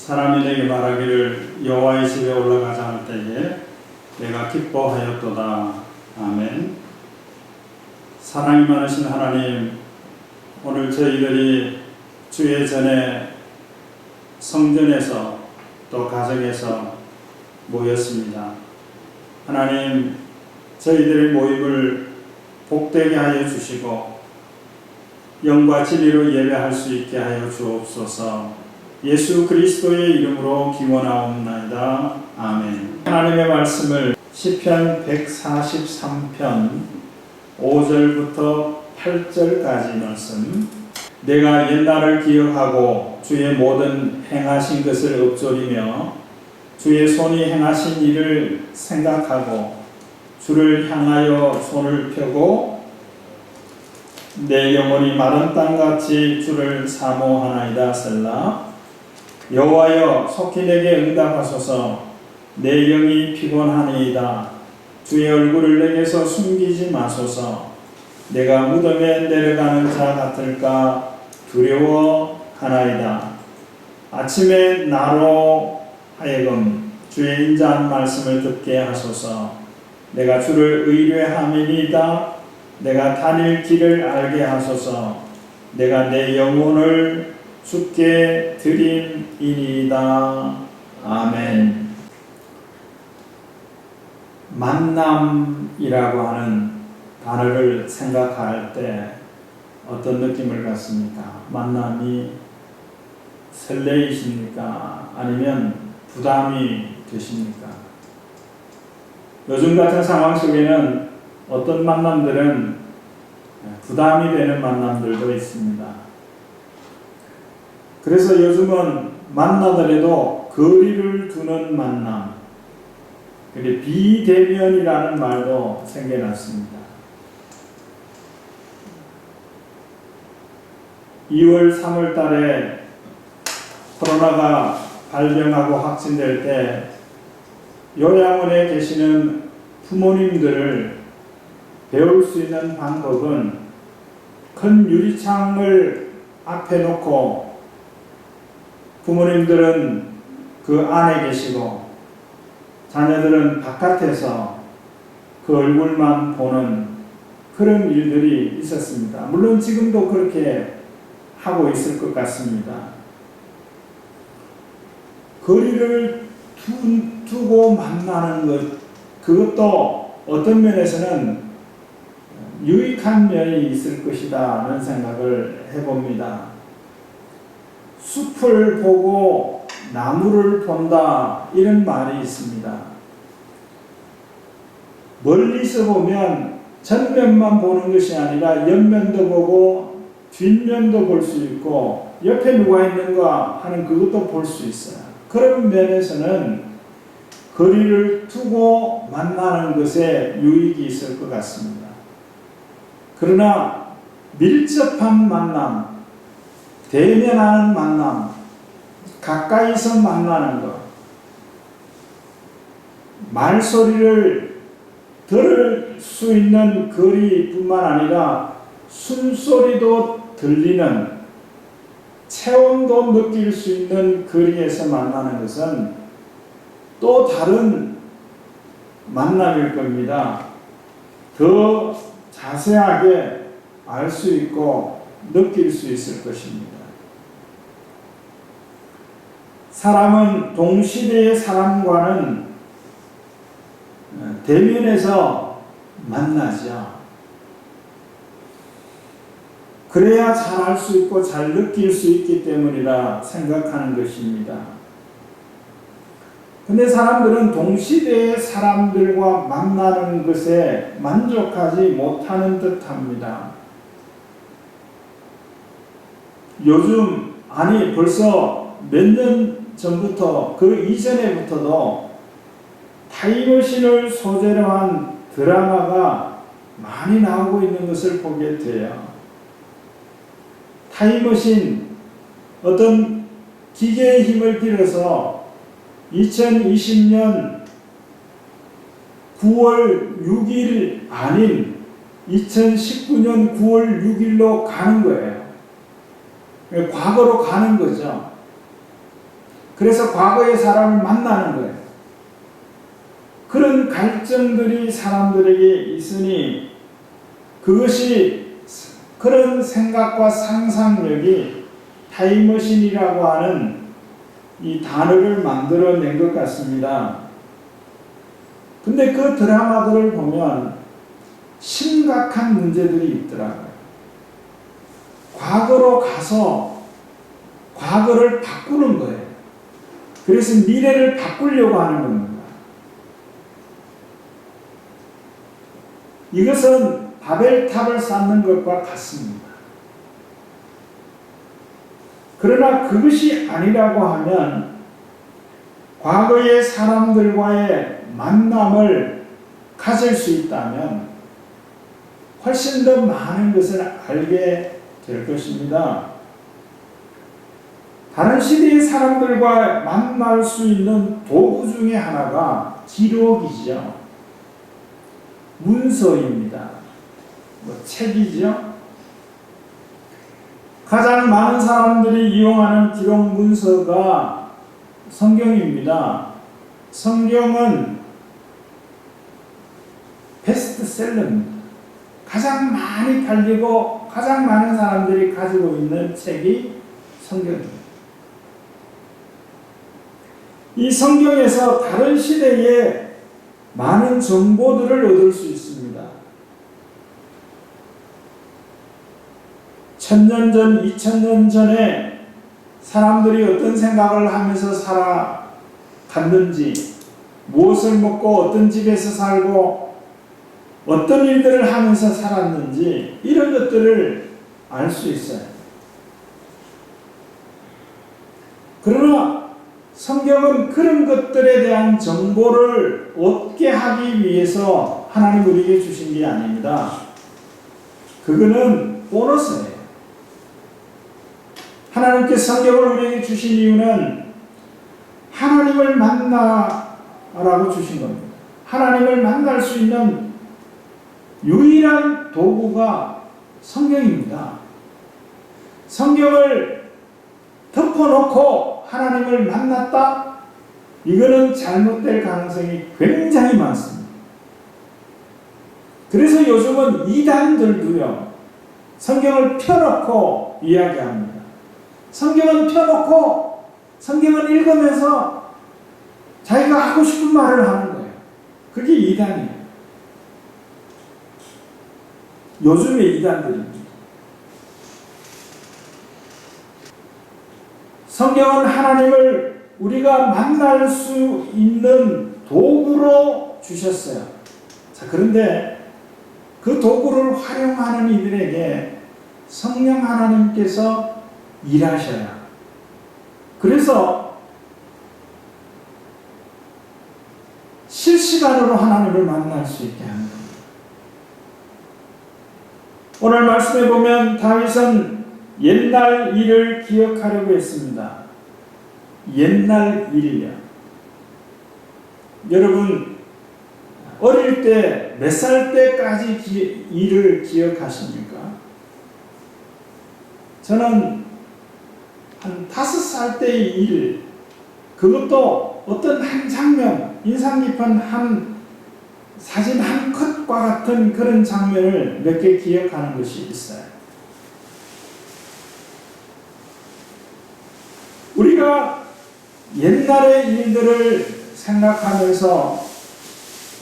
사람이 내게 말하기를 여호와의 집에 올라가자 할 때에 내가 기뻐하였도다. 아멘. 사랑이 많으신 하나님, 오늘 저희들이 주의 전에 성전에서 또 가정에서 모였습니다. 하나님, 저희들의 모임을 복되게 하여 주시고 영과 진리로 예배할 수 있게 하여 주옵소서. 예수 그리스도의 이름으로 기원하옵나이다. 아멘. 하나님의 말씀을 시편 143편 5절부터 8절까지 말씀. 내가 옛날을 기억하고 주의 모든 행하신 것을 읊조리며 주의 손이 행하신 일을 생각하고 주를 향하여 손을 펴고 내 영혼이 마른 땅같이 주를 사모하나이다. 셀라. 여호와여, 속히 내게 응답하소서. 내 영이 피곤하니이다. 주의 얼굴을 내게서 숨기지 마소서. 내가 무덤에 내려가는 자 같을까 두려워하나이다. 아침에 나로 하여금 주의 인자한 말씀을 듣게 하소서. 내가 주를 의뢰함이니이다. 내가 다닐 길을 알게 하소서. 내가 내 영혼을 주께 드림이니이다. 아멘. 만남이라고 하는 단어를 생각할 때 어떤 느낌을 갖습니까? 만남이 설레이십니까? 아니면 부담이 되십니까? 요즘 같은 상황 속에는 어떤 만남들은 부담이 되는 만남들도 있습니다. 그래서 요즘은 만나더라도 거리를 두는 만남, 비대면이라는 말도 생겨났습니다. 2월, 3월 달에 코로나가 발병하고 확진될 때 요양원에 계시는 부모님들을 배울 수 있는 방법은 큰 유리창을 앞에 놓고 부모님들은 그 안에 계시고 자녀들은 바깥에서 그 얼굴만 보는 그런 일들이 있었습니다. 물론 지금도 그렇게 하고 있을 것 같습니다. 거리를 두고 만나는 것, 그것도 어떤 면에서는 유익한 면이 있을 것이다 하는 생각을 해봅니다. 숲을 보고 나무를 본다, 이런 말이 있습니다. 멀리서 보면 전면만 보는 것이 아니라 옆면도 보고 뒷면도 볼 수 있고 옆에 누가 있는가 하는 그것도 볼 수 있어요. 그런 면에서는 거리를 두고 만나는 것에 유익이 있을 것 같습니다. 그러나 밀접한 만남, 대면하는 만남, 가까이서 만나는 것, 말소리를 들을 수 있는 거리뿐만 아니라 숨소리도 들리는, 체온도 느낄 수 있는 거리에서 만나는 것은 또 다른 만남일 겁니다. 더 자세하게 알 수 있고 느낄 수 있을 것입니다. 사람은 동시대의 사람과는 대면에서 만나죠. 그래야 잘 알 수 있고 잘 느낄 수 있기 때문이라 생각하는 것입니다. 근데 사람들은 동시대의 사람들과 만나는 것에 만족하지 못하는 듯합니다. 요즘, 아니 벌써 몇 년 전부터, 그 이전에부터도 타임머신을 소재로 한 드라마가 많이 나오고 있는 것을 보게 돼요. 타임머신, 어떤 기계의 힘을 빌어서 2020년 9월 6일 아닌 2019년 9월 6일로 가는 거예요. 과거로 가는 거죠. 그래서 과거의 사람을 만나는 거예요. 그런 갈증들이 사람들에게 있으니 그것이 그런 생각과 상상력이 타임머신이라고 하는 이 단어를 만들어낸 것 같습니다. 근데 그 드라마들을 보면 심각한 문제들이 있더라고요. 과거로 가서 과거를 바꾸는 거예요. 그래서 미래를 바꾸려고 하는 겁니다. 이것은 바벨탑을 쌓는 것과 같습니다. 그러나 그것이 아니라고 하면 과거의 사람들과의 만남을 가질 수 있다면 훨씬 더 많은 것을 알게 될 것입니다. 다른 시대의 사람들과 만날 수 있는 도구 중에 하나가 기록이죠. 문서입니다. 책이죠. 가장 많은 사람들이 이용하는 기록 문서가 성경입니다. 성경은 베스트셀러입니다. 가장 많이 팔리고 가장 많은 사람들이 가지고 있는 책이 성경입니다. 이 성경에서 다른 시대에 많은 정보들을 얻을 수 있습니다. 1000년 전, 2000년 전에 사람들이 어떤 생각을 하면서 살아갔는지, 무엇을 먹고 어떤 집에서 살고 어떤 일들을 하면서 살았는지 이런 것들을 알 수 있어요. 그러나 성경은 그런 것들에 대한 정보를 얻게 하기 위해서 하나님 우리에게 주신 게 아닙니다. 그거는 보너스예요. 하나님께서 성경을 우리에게 주신 이유는 하나님을 만나라고 주신 겁니다. 하나님을 만날 수 있는 유일한 도구가 성경입니다. 성경을 덮어놓고 하나님을 만났다? 이거는 잘못될 가능성이 굉장히 많습니다. 그래서 요즘은 이단들도요, 성경을 펴놓고 이야기합니다. 성경은 펴놓고 성경을 읽으면서 자기가 하고 싶은 말을 하는 거예요. 그게 이단이에요. 요즘의 이단들입니다. 성경은 하나님을 우리가 만날 수 있는 도구로 주셨어요. 자, 그런데 그 도구를 활용하는 이들에게 성령 하나님께서 일하셔야. 그래서 실시간으로 하나님을 만날 수 있게 하는 겁니다. 오늘 말씀에 보면 다윗은 옛날 일을 기억하려고 했습니다. 옛날 일이요. 여러분 어릴 때 몇 살 때까지 일을 기억하십니까? 저는 한 5살 때의 일, 그것도 어떤 한 장면, 인상 깊은 한 사진 한 컷과 같은 그런 장면을 몇 개 기억하는 것이 있어요. 우리가 옛날의 일들을 생각하면서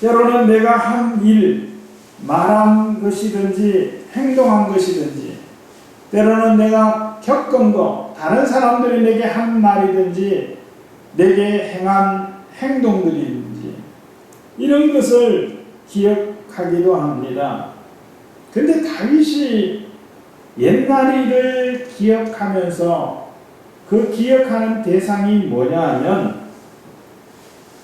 때로는 내가 한 일, 말한 것이든지 행동한 것이든지, 때로는 내가 겪은 것, 다른 사람들이 내게 한 말이든지 내게 행한 행동들이든지 이런 것을 기억하기도 합니다. 그런데 다윗이 옛날 일을 기억하면서 그 기억하는 대상이 뭐냐 하면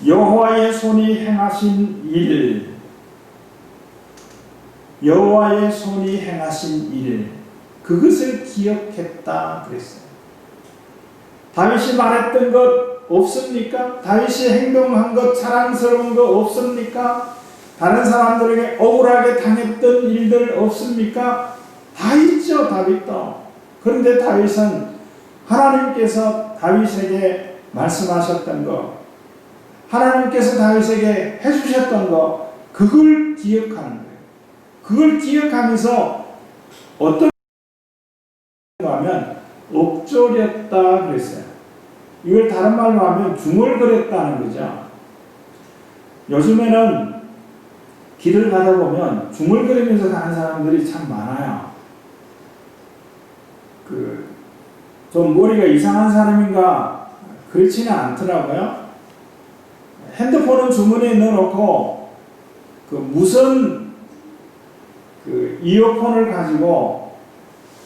여호와의 손이 행하신 일, 여호와의 손이 행하신 일, 그것을 기억했다 그랬어요. 다윗이 말했던 것 없습니까? 다윗이 행동한 것, 자랑스러운 것 없습니까? 다른 사람들에게 억울하게 당했던 일들 없습니까? 다 있죠, 다윗도. 그런데 다윗은 하나님께서 다윗에게 말씀하셨던 것, 하나님께서 다윗에게 해주셨던 것, 그걸 기억하는 거예요. 그걸 기억하면서 어떤 하면 엎조렸다 그랬어요. 이걸 다른 말로 하면 중얼거렸다는 거죠. 요즘에는 길을 가다 보면 중얼거리면서 가는 사람들이 참 많아요. 좀 머리가 이상한 사람인가 그렇지는 않더라고요. 핸드폰은 주머니에 넣어놓고 무선 이어폰을 가지고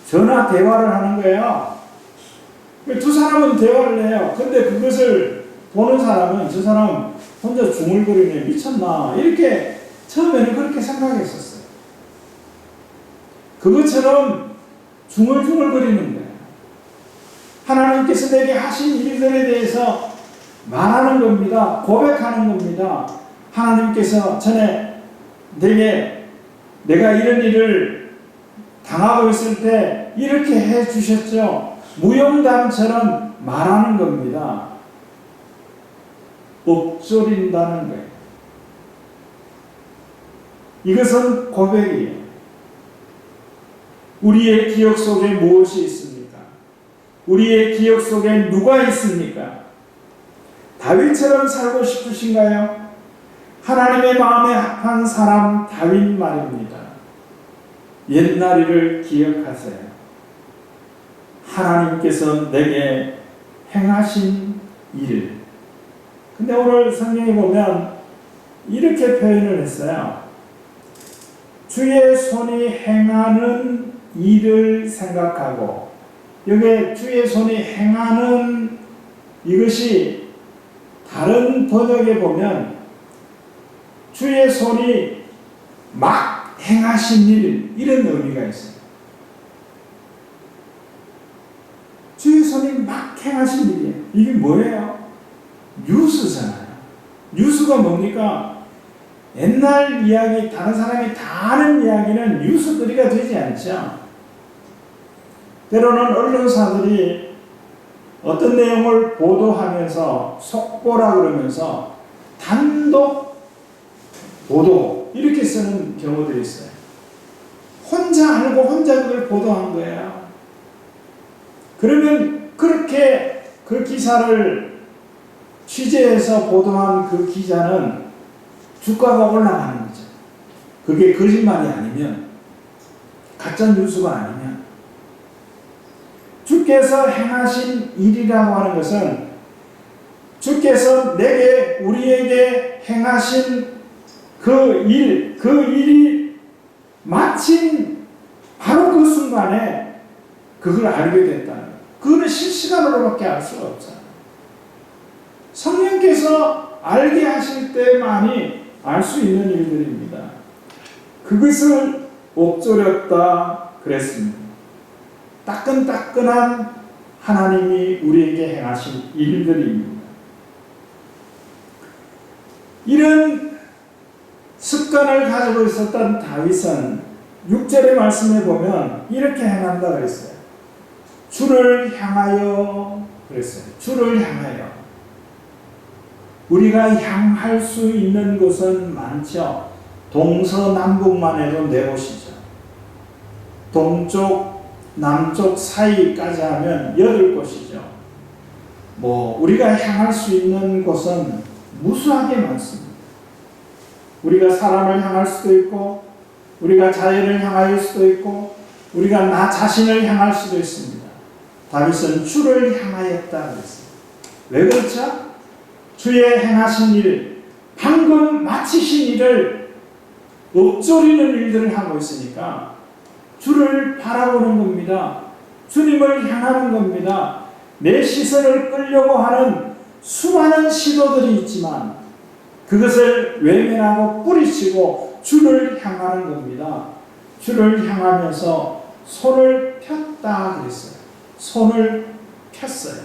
전화 대화를 하는 거예요. 두 사람은 대화를 해요. 근데 그것을 보는 사람은 저 사람 혼자 중얼거리네, 미쳤나, 이렇게 처음에는 그렇게 생각했었어요. 그것처럼 중얼중얼거리는 거예요. 하나님께서 내게 하신 일들에 대해서 말하는 겁니다. 고백하는 겁니다. 하나님께서 전에 내가 이런 일을 당하고 있을 때 이렇게 해 주셨죠. 무용담처럼 말하는 겁니다. 엎조린다는 거예요. 이것은 고백이에요. 우리의 기억 속에 무엇이 있습니까? 우리의 기억 속에 누가 있습니까? 다윗처럼 살고 싶으신가요? 하나님의 마음에 합한 사람 다윗 말입니다. 옛날 일을 기억하세요. 하나님께서 내게 행하신 일. 근데 오늘 성경에 보면 이렇게 표현을 했어요. 주의 손이 행하는 일을 생각하고, 여기에 주의 손이 행하는 이것이 다른 번역에 보면 주의 손이 막 행하신 일, 이런 의미가 있어요. 주의 손이 막 행하신 일이에요. 이게 뭐예요? 뉴스잖아요. 뉴스가 뭡니까? 옛날 이야기, 다른 사람이 다 아는 이야기는 뉴스거리가 되지 않죠. 때로는 언론사들이 어떤 내용을 보도하면서 속보라 그러면서 단독 보도 이렇게 쓰는 경우들이 있어요. 혼자 알고 혼자 그걸 보도한 거예요. 그러면 그렇게 그 기사를 취재해서 보도한 그 기자는 주가가 올라가는 거죠. 그게 거짓말이 아니면, 가짜 뉴스가 아니면. 주께서 행하신 일이라고 하는 것은 주께서 우리에게 행하신 그 일이 마침 바로 그 순간에 그걸 알게 됐다는 거예요. 그거는 실시간으로밖에 알 수가 없잖아요. 성령께서 알게 하실 때만이 알 수 있는 일들입니다. 그것을 엎조렸다 그랬습니다. 따끈따끈한 하나님이 우리에게 행하신 일들입니다. 이런 습관을 가지고 있었던 다윗은 6절의 말씀에 보면 이렇게 행한다 그랬어요. 주를 향하여 그랬어요. 주를 향하여. 우리가 향할 수 있는 곳은 많죠. 동서남북만 해도 네 곳이죠. 동쪽, 남쪽 사이까지 하면 8곳이죠. 우리가 향할 수 있는 곳은 무수하게 많습니다. 우리가 사람을 향할 수도 있고, 우리가 자연을 향할 수도 있고, 우리가 나 자신을 향할 수도 있습니다. 다윗은 주를 향하였다 그랬어요. 왜 그렇죠? 주의 행하신 일, 방금 마치신 일을 엎조리는 일들을 하고 있으니까 주를 바라보는 겁니다. 주님을 향하는 겁니다. 내 시선을 끌려고 하는 수많은 시도들이 있지만 그것을 외면하고 뿌리치고 주를 향하는 겁니다. 주를 향하면서 손을 폈다 그랬어요. 손을 폈어요.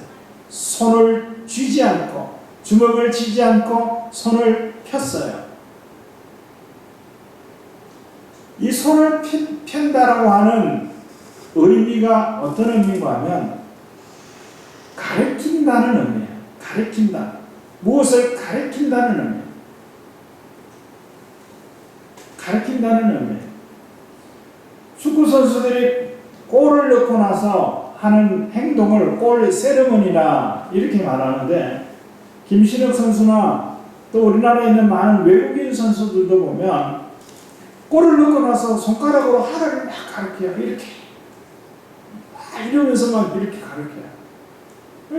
손을 쥐지 않고, 주먹을 쥐지 않고 손을 폈어요. 이 손을 편다라고 하는 의미가 어떤 의미인가 하면 가르친다는 의미예요. 가리킨다. 무엇을 가리킨다는 의미. 가리킨다는 의미. 축구 선수들이 골을 넣고 나서 하는 행동을 골 세레머니라 이렇게 말하는데, 김신욱 선수나 또 우리나라에 있는 많은 외국인 선수들도 보면 골을 넣고 나서 손가락으로 하나를 막 가리켜요. 이렇게 막 이러면서 막 이렇게 가리켜요.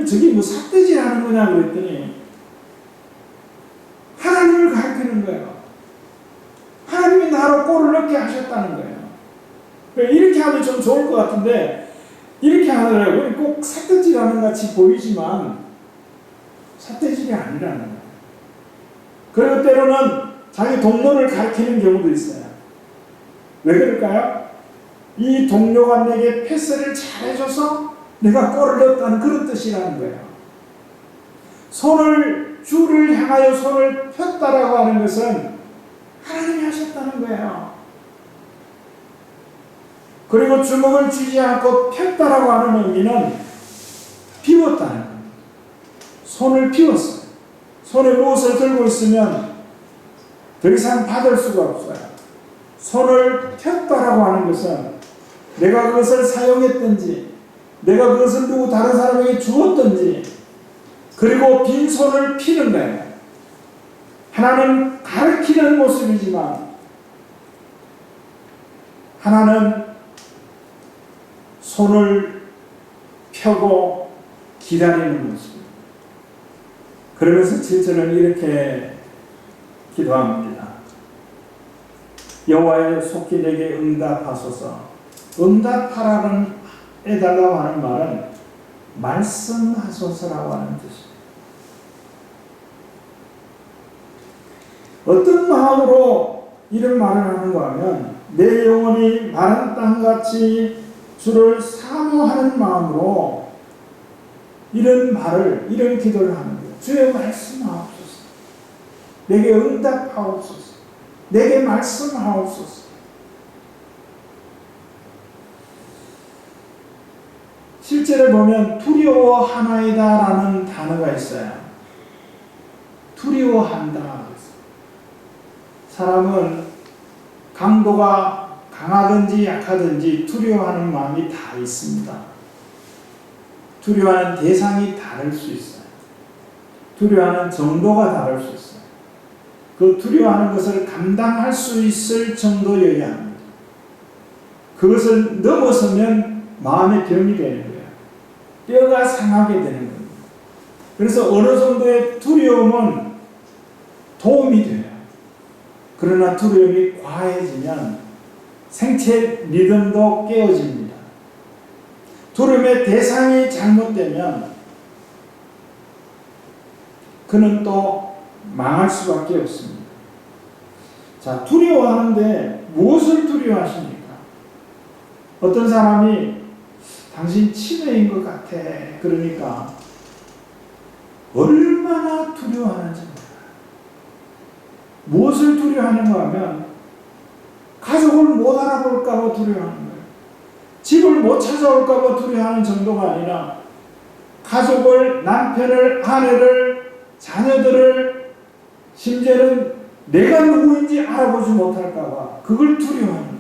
저게 뭐 삿대질 하는 거냐 그랬더니 하나님을 가리키는 거예요. 하나님이 나로 골을 넣게 하셨다는 거예요. 이렇게 하면 좀 좋을 것 같은데 이렇게 하더라고요. 꼭 삿대질하는 같이 보이지만 삿대질이 아니라는 거예요. 그리고 때로는 자기 동료를 가리키는 경우도 있어요. 왜 그럴까요? 이 동료가 내게 패스를 잘해줘서 내가 골을 넣었다는 그런 뜻이라는 거예요. 손을 주를 향하여 손을 폈다라고 하는 것은 하나님이 하셨다는 거예요. 그리고 주먹을 쥐지 않고 폈다라고 하는 의미는 비웠다는 거예요. 손을 비웠어요. 손에 무엇을 들고 있으면 더 이상 받을 수가 없어요. 손을 폈다라고 하는 것은 내가 그것을 사용했든지 내가 그것을 누구 다른 사람에게 주었든지 그리고 빈손을 피는 거예요. 하나는 가르치는 모습이지만 하나는 손을 펴고 기다리는 모습입니다. 그러면서 7절은 이렇게 기도합니다. 여호와의 속히 내게 응답하소서. 응답하라는 해달라고 하는 말은 말씀하소서라고 하는 뜻입니다. 어떤 마음으로 이런 말을 하는가 하면 내 영혼이 마른 땅같이 주를 사모하는 마음으로 이런 말을, 이런 기도를 하는 거예요. 주의 말씀하옵소서. 내게 응답하옵소서. 내게 말씀하옵소서. 7절에 보면 두려워하나이다 라는 단어가 있어요. 두려워한다. 사람은 강도가 강하든지 약하든지 두려워하는 마음이 다 있습니다. 두려워하는 대상이 다를 수 있어요. 두려워하는 정도가 다를 수 있어요. 그 두려워하는 것을 감당할 수 있을 정도여야 합니다. 그것을 넘어서면 마음의 병이 되는 거예요. 뼈가 상하게 되는 겁니다. 그래서 어느 정도의 두려움은 도움이 돼요. 그러나 두려움이 과해지면 생체 리듬도 깨어집니다. 두려움의 대상이 잘못되면 그는 또 망할 수밖에 없습니다. 자, 두려워하는데 무엇을 두려워하십니까? 어떤 사람이 당신 치매인 것 같아. 그러니까 얼마나 두려워하는지 몰라요. 무엇을 두려워하는가 하면 가족을 못 알아볼까 봐 두려워하는 거예요. 집을 못 찾아올까 봐 두려워하는 정도가 아니라 가족을, 남편을, 아내를, 자녀들을, 심지어는 내가 누구인지 알아보지 못할까 봐 그걸 두려워하는 거예요.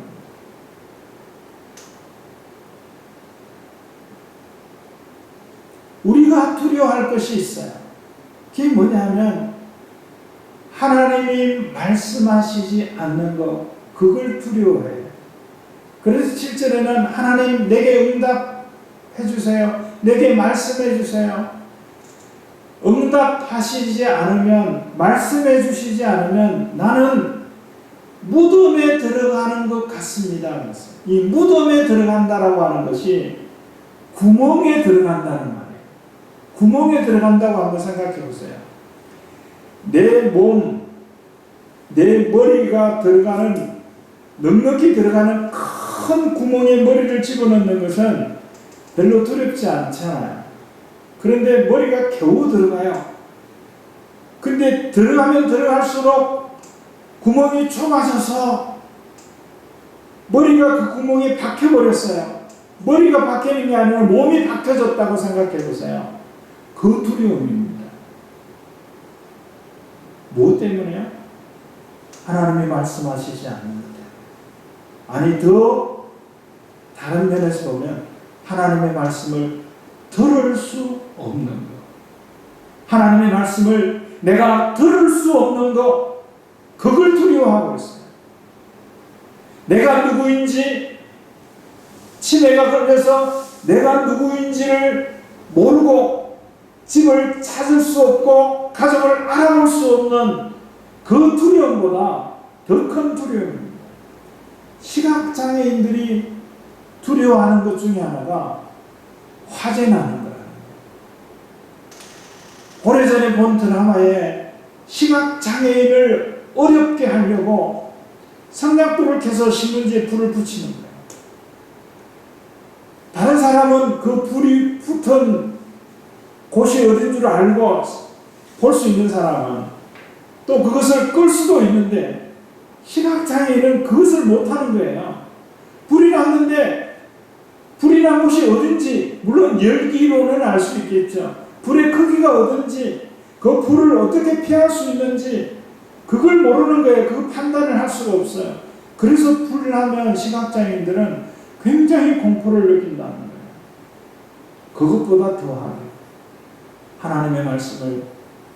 우리가 두려워할 것이 있어요. 그게 뭐냐면 하나님이 말씀하시지 않는 것, 그걸 두려워해요. 그래서 7절에는 하나님 내게 응답해 주세요. 내게 말씀해 주세요. 응답하시지 않으면, 말씀해 주시지 않으면 나는 무덤에 들어가는 것 같습니다. 이 무덤에 들어간다라고 하는 것이 구멍에 들어간다는 말이에요. 구멍에 들어간다고 한번 생각해 보세요. 내 몸, 내 머리가 들어가는, 넉넉히 들어가는 큰 구멍에 머리를 집어넣는 것은 별로 두렵지 않잖아요. 그런데 머리가 겨우 들어가요. 근데 들어가면 들어갈수록 구멍이 좁아져서 머리가 그 구멍에 박혀버렸어요. 머리가 박히는 게 아니라 몸이 박혀졌다고 생각해 보세요. 그 두려움입니다. 무엇 때문에요? 하나님이 말씀하시지 않는 것 때문에. 아니, 더 다른 면에서 보면 하나님의 말씀을 들을 수 없는 것. 하나님의 말씀을 내가 들을 수 없는 것, 그걸 두려워하고 있어요. 내가 누구인지, 치매가 걸려서 내가 누구인지를 모르고 집을 찾을 수 없고 가족을 알아볼 수 없는 그 두려움보다 더 큰 두려움입니다. 시각장애인들이 두려워하는 것 중에 하나가 화재 나는 거예요. 오래전에 본 드라마에 시각장애인을 어렵게 하려고 성냥불을 켜서 신문지에 불을 붙이는 거예요. 다른 사람은 그 불이 붙은 곳이 어딘 줄 알고 볼 수 있는 사람은 또 그것을 끌 수도 있는데 시각장애인은 그것을 못하는 거예요. 불이 났는데 불이 난 곳이 어딘지 물론 열기로는 알 수 있겠죠. 불의 크기가 어딘지 그 불을 어떻게 피할 수 있는지 그걸 모르는 거예요. 그 판단을 할 수가 없어요. 그래서 불이 나면 시각장애인들은 굉장히 공포를 느낀다는 거예요. 그것보다 더하게 하나님의 말씀을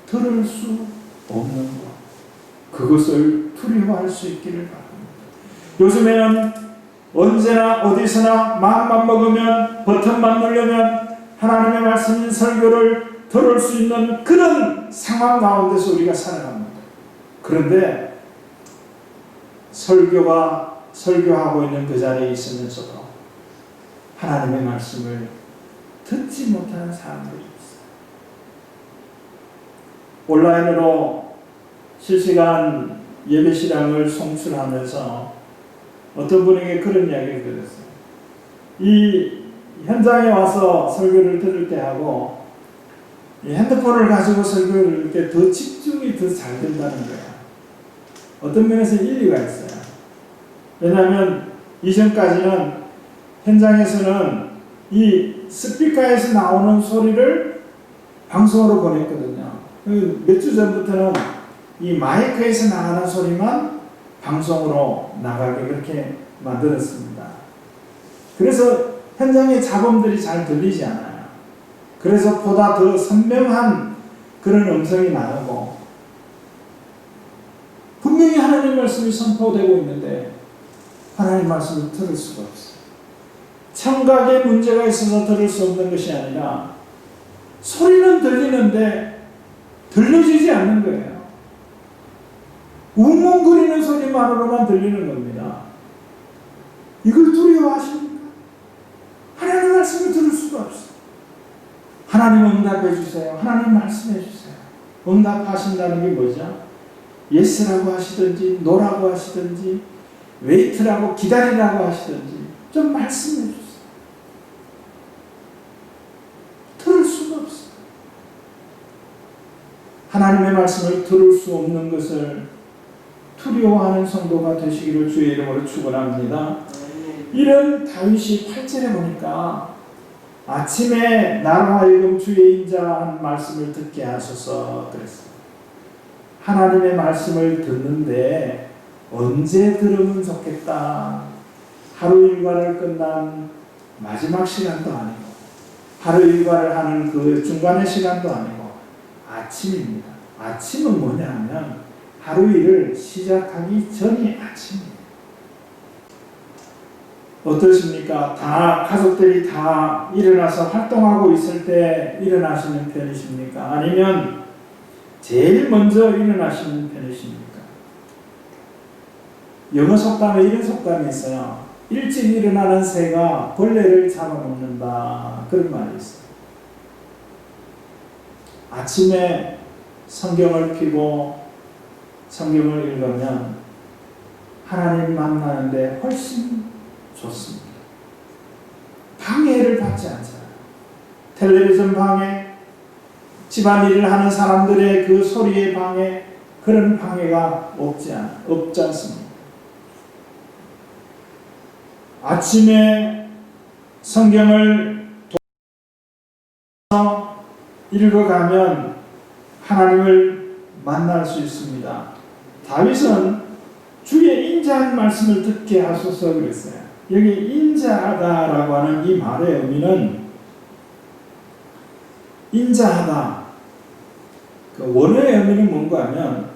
들을 수 없는 것, 그것을 두려워할 수 있기를 바랍니다. 요즘에는 언제나 어디서나 마음만 먹으면 버튼만 누르면 하나님의 말씀인 설교를 들을 수 있는 그런 상황 가운데서 우리가 살아갑니다. 그런데 설교하고 있는 그 자리에 있으면서도 하나님의 말씀을 듣지 못하는 사람들이 있어요. 온라인으로 실시간 예배시간을 송출하면서 어떤 분에게 그런 이야기를 들었어요. 이 현장에 와서 설교를 들을 때 하고 이 핸드폰을 가지고 설교를 들을 때 더 집중이 더 잘 된다는 거예요. 어떤 면에서 일리가 있어요. 왜냐하면 이전까지는 현장에서는 이 스피커에서 나오는 소리를 방송으로 보냈거든요. 몇 주 전부터는 이 마이크에서 나가는 소리만 방송으로 나가게 그렇게 만들었습니다. 그래서 현장의 잡음들이 잘 들리지 않아요. 그래서 보다 더 선명한 그런 음성이 나오고 분명히 하나님 말씀이 선포되고 있는데 하나님 말씀을 들을 수가 없어요. 청각에 문제가 있어서 들을 수 없는 것이 아니라 소리는 들리는데 들려지지 않는 거예요. 웅웅거리는 소리만으로만 들리는 겁니다. 이걸 두려워하십니까? 하나님 말씀을 들을 수가 없어요. 하나님 응답해 주세요. 하나님 말씀해 주세요. 응답하신다는 게 뭐죠? 예스라고 하시든지 노라고 하시든지 웨이트라고 기다리라고 하시든지 좀 말씀해 주세요. 들을 수가 없어요. 하나님의 말씀을 들을 수 없는 것을 두려워하는 성도가 되시기를 주의 이름으로 축원합니다. 이런 다윗이 8절에 보니까 아침에 나로 하여금 주의 인자한 말씀을 듣게 하소서 그랬어요. 하나님의 말씀을 듣는데 언제 들으면 좋겠다. 하루 일과를 끝난 마지막 시간도 아니고 하루 일과를 하는 그 중간의 시간도 아니고 아침입니다. 아침은 뭐냐 하면 하루 일을 시작하기 전이 아침입니다. 어떠십니까? 다 가족들이 다 일어나서 활동하고 있을 때 일어나시는 편이십니까? 아니면 제일 먼저 일어나시는 편이십니까? 영어 속담에 이런 속담이 있어요. 일찍 일어나는 새가 벌레를 잡아먹는다. 그런 말이 있어요. 아침에 성경을 펴고 성경을 읽으면 하나님 만나는데 훨씬 좋습니다. 방해를 받지 않잖아요. 텔레비전 방해, 집안일을 하는 사람들의 그 소리의 방해, 그런 방해가 없지 않습니다. 아침에 성경을 읽어가면 하나님을 만날 수 있습니다. 다윗은 주의 인자한 말씀을 듣게 하소서 그랬어요. 여기 인자하다라고 하는 이 말의 의미는 인자하다. 그 원어의 의미는 뭔가 하면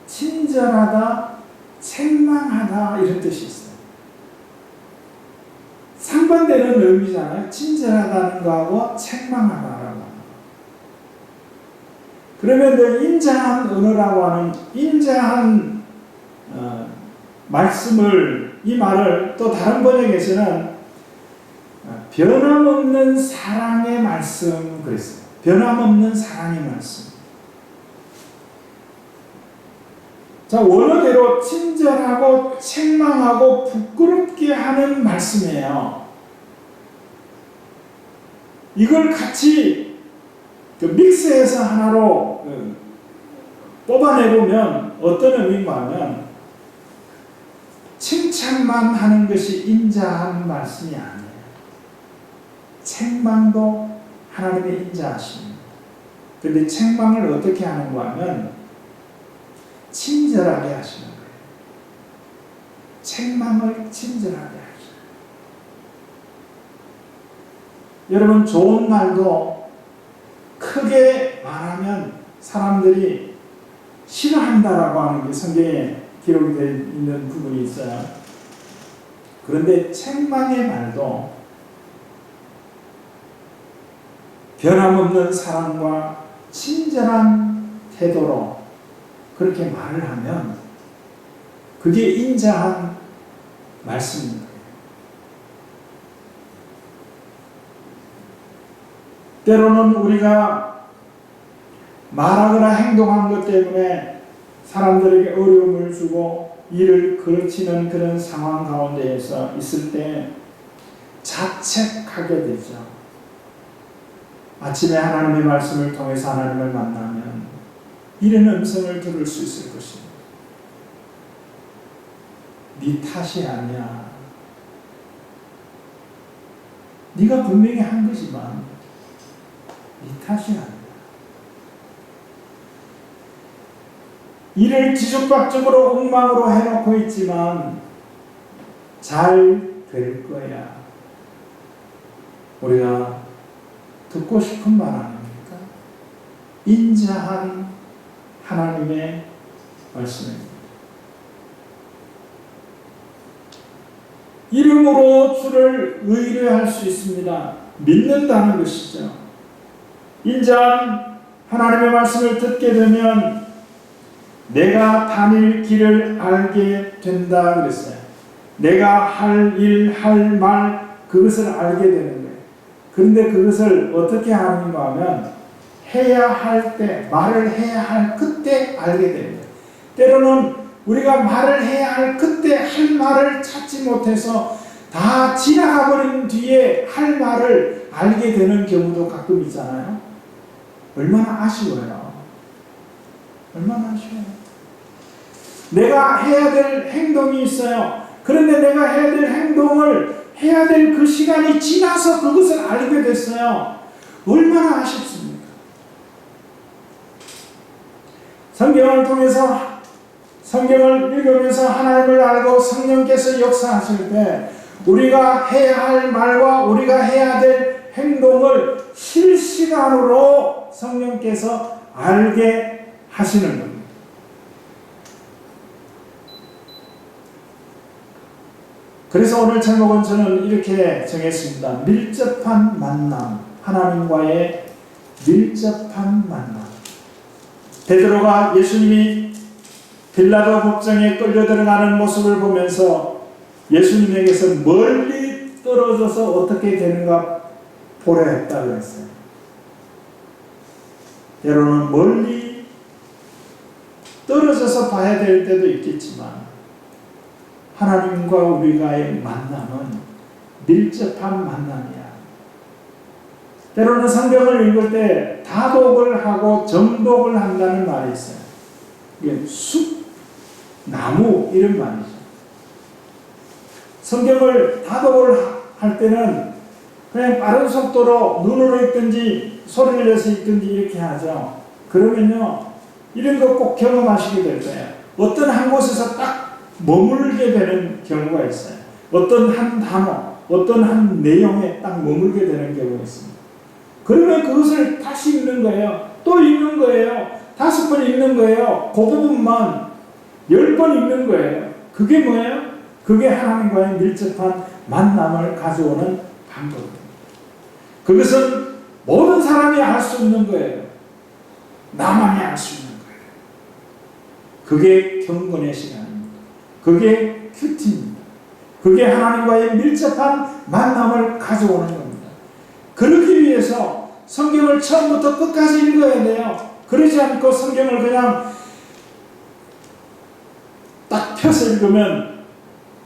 친절하다, 책망하다 이런 뜻이 있어요. 상반되는 의미잖아요. 친절하다는 거하고 책망하다라고. 그러면 그 인자한 언어라고 하는 인자한 말씀을 이 말을 또 다른 번역에서는 변함없는 사랑의 말씀 그랬어요. 변함없는 사랑의 말씀. 자, 원어대로 친절하고 책망하고 부끄럽게 하는 말씀이에요. 이걸 같이 믹스해서 하나로 뽑아내보면 어떤 의미인가 하면 칭찬만 하는 것이 인자한 말씀이 아니에요. 책망도 하나님의 인자하십니다. 그런데 책망을 어떻게 하는가 하면 친절하게 하시는 거예요. 책망을 친절하게 하시는 거예요. 여러분, 좋은 말도 크게 말하면 사람들이 싫어한다라고 하는 게 성경에 기록이 되어 있는 부분이 있어요. 그런데 책망의 말도 변함없는 사랑과 친절한 태도로 그렇게 말을 하면 그게 인자한 말씀입니다. 때로는 우리가 말하거나 행동한 것 때문에 사람들에게 어려움을 주고 일을 걸치는 그런 상황 가운데에서 있을 때 자책하게 되죠. 아침에 하나님의 말씀을 통해서 하나님을 만나면 이런 음성을 들을 수 있을 것입니다. 네 탓이 아니야. 네가 분명히 한 거지만 네 탓이 아니야. 일을 뒤죽박죽으로 엉망으로 해놓고 있지만 잘 될 거야. 우리가 듣고 싶은 말 아닙니까? 인자한 하나님의 말씀입니다. 이름으로 주를 의뢰할 수 있습니다. 믿는다는 것이죠. 인자한 하나님의 말씀을 듣게 되면 내가 다닐 길을 알게 된다 그랬어요. 내가 할 일, 할 말, 그것을 알게 되는 거예요. 그런데 그것을 어떻게 하는가 하면 해야 할 때, 말을 해야 할 그때 알게 되는 거예요. 때로는 우리가 말을 해야 할 그때 할 말을 찾지 못해서 다 지나가 버린 뒤에 할 말을 알게 되는 경우도 가끔 있잖아요. 얼마나 아쉬워요. 얼마나 아쉬워요. 내가 해야 될 행동이 있어요. 그런데 내가 해야 될 행동을 해야 될 그 시간이 지나서 그것을 알게 됐어요. 얼마나 아쉽습니까? 성경을 통해서 성경을 읽으면서 하나님을 알고 성령께서 역사하실 때 우리가 해야 할 말과 우리가 해야 될 행동을 실시간으로 성령께서 알게 하시는 겁니다. 그래서 오늘 제목은 저는 이렇게 정했습니다. 밀접한 만남. 하나님과의 밀접한 만남. 베드로가 예수님이 빌라도 법정에 끌려 들어가는 모습을 보면서 예수님에게서 멀리 떨어져서 어떻게 되는가 보려 했다 그랬어요. 때로는 멀리 떨어져서 봐야 될 때도 있겠지만 하나님과 우리가의 만남은 밀접한 만남이야. 때로는 성경을 읽을 때 다독을 하고 정독을 한다는 말이 있어요. 이게 숲, 나무 이런 말이죠. 성경을 다독을 할 때는 그냥 빠른 속도로 눈으로 읽든지 소리를 내서 읽든지 이렇게 하죠. 그러면요 이런 거 꼭 경험하시게 될 거예요. 어떤 한 곳에서 딱 머물게 되는 경우가 있어요. 어떤 한 단어, 어떤 한 내용에 딱 머물게 되는 경우가 있습니다. 그러면 그것을 다시 읽는 거예요. 또 읽는 거예요. 5번 읽는 거예요. 그 부분만 10번 읽는 거예요. 그게 뭐예요? 그게 하나님과의 밀접한 만남을 가져오는 방법입니다. 그것은 모든 사람이 알 수 있는 거예요. 나만이 알 수 있는 거예요. 그게 경건의 시간입니다. 그게 큐티입니다. 그게 하나님과의 밀접한 만남을 가져오는 겁니다. 그러기 위해서 성경을 처음부터 끝까지 읽어야 돼요. 그러지 않고 성경을 그냥 딱 펴서 읽으면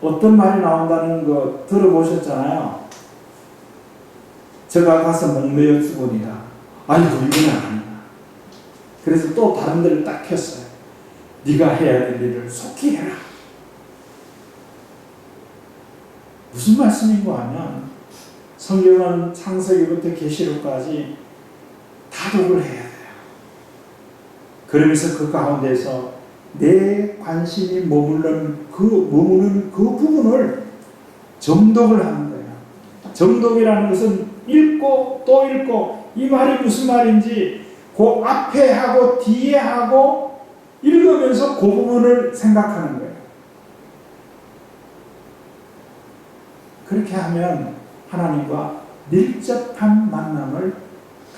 어떤 말이 나온다는 거 들어보셨잖아요. 저가 가서 목매어 죽으니라. 아이고 이건 아니다. 그래서 또 다른 데를 딱 폈어요. 네가 해야 될 일을 속히 해라. 무슨 말씀인고 하면 성경은 창세기부터 계시록까지 다 독을 해야 돼요. 그러면서 그 가운데서 내 관심이 머무는 그 부분을 정독을 하는 거예요. 정독이라는 것은 읽고 또 읽고 이 말이 무슨 말인지 그 앞에 하고 뒤에 하고 읽으면서 그 부분을 생각하는 거예요. 그렇게 하면 하나님과 밀접한 만남을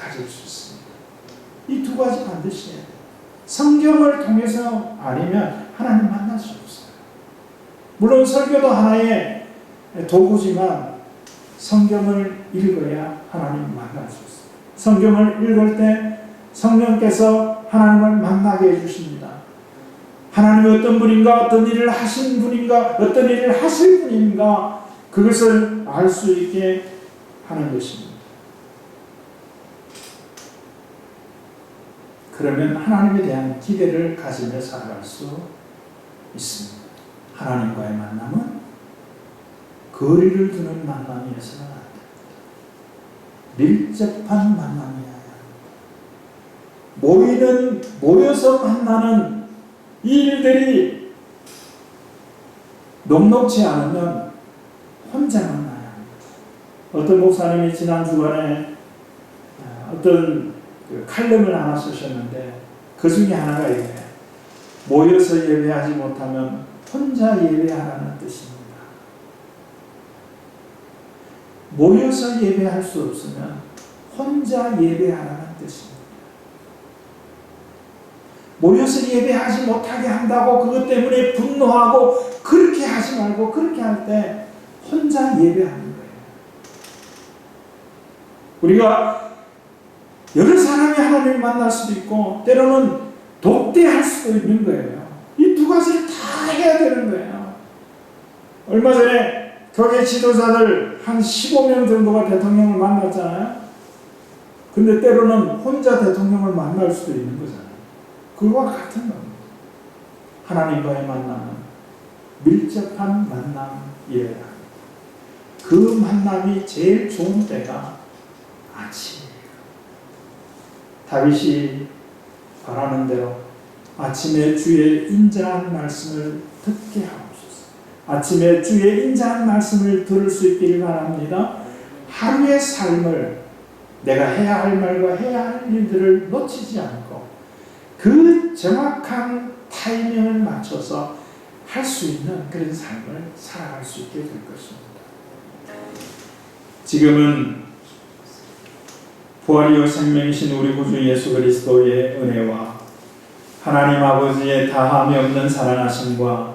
가질 수 있습니다. 이 두 가지 반드시 해야 돼요. 성경을 통해서 아니면 하나님 만날 수 없어요. 물론 설교도 하나의 도구지만 성경을 읽어야 하나님 만날 수 있어요. 성경을 읽을 때 성령께서 하나님을 만나게 해주십니다. 하나님이 어떤 분인가, 어떤 일을 하신 분인가, 어떤 일을 하실 분인가, 그것을 알 수 있게 하는 것입니다. 그러면 하나님에 대한 기대를 가지며 살아갈 수 있습니다. 하나님과의 만남은 거리를 두는 만남이어서는 안 됩니다. 밀접한 만남이어야 합니다. 모여서 만나는 이 일들이 녹록지 않으면 혼자 만나야 합니다. 어떤 목사님이 지난 주간에 어떤 칼럼을 하나 쓰셨는데 그 중에 하나가 이거예요. 모여서 예배하지 못하면 혼자 예배하라는 뜻입니다. 모여서 예배할 수 없으면 혼자 예배하라는 뜻입니다. 모여서 예배하지 못하게 한다고 그것 때문에 분노하고 그렇게 하지 말고 그렇게 할 때 혼자 예배하는 거예요. 우리가 여러 사람이 하나님을 만날 수도 있고 때로는 독대할 수도 있는 거예요. 이 두 가지를 다 해야 되는 거예요. 얼마 전에 교회 지도자들 한 15명 정도가 대통령을 만났잖아요. 근데 때로는 혼자 대통령을 만날 수도 있는 거잖아요. 그거와 같은 겁니다. 하나님과의 만남은 밀접한 만남이어야 합니다. 그 만남이 제일 좋은 때가 아침이에요. 다윗이 바라는 대로 아침에 주의 인자한 말씀을 듣게 하옵소서. 아침에 주의 인자한 말씀을 들을 수 있기를 바랍니다. 하루의 삶을 내가 해야 할 말과 해야 할 일들을 놓치지 않고 그 정확한 타이밍을 맞춰서 할 수 있는 그런 삶을 살아갈 수 있게 될 것입니다. 지금은 부활이요 생명이신 우리 구주 예수 그리스도의 은혜와 하나님 아버지의 다함이 없는 사랑하심과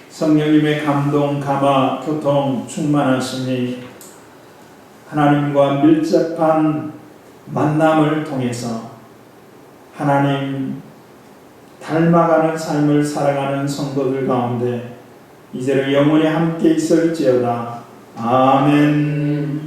성령님의 감동, 감화, 교통, 충만하심이 하나님과 밀접한 만남을 통해서 하나님 닮아가는 삶을 살아가는 성도들 가운데 이제는 영원히 함께 있을지어다. 아멘.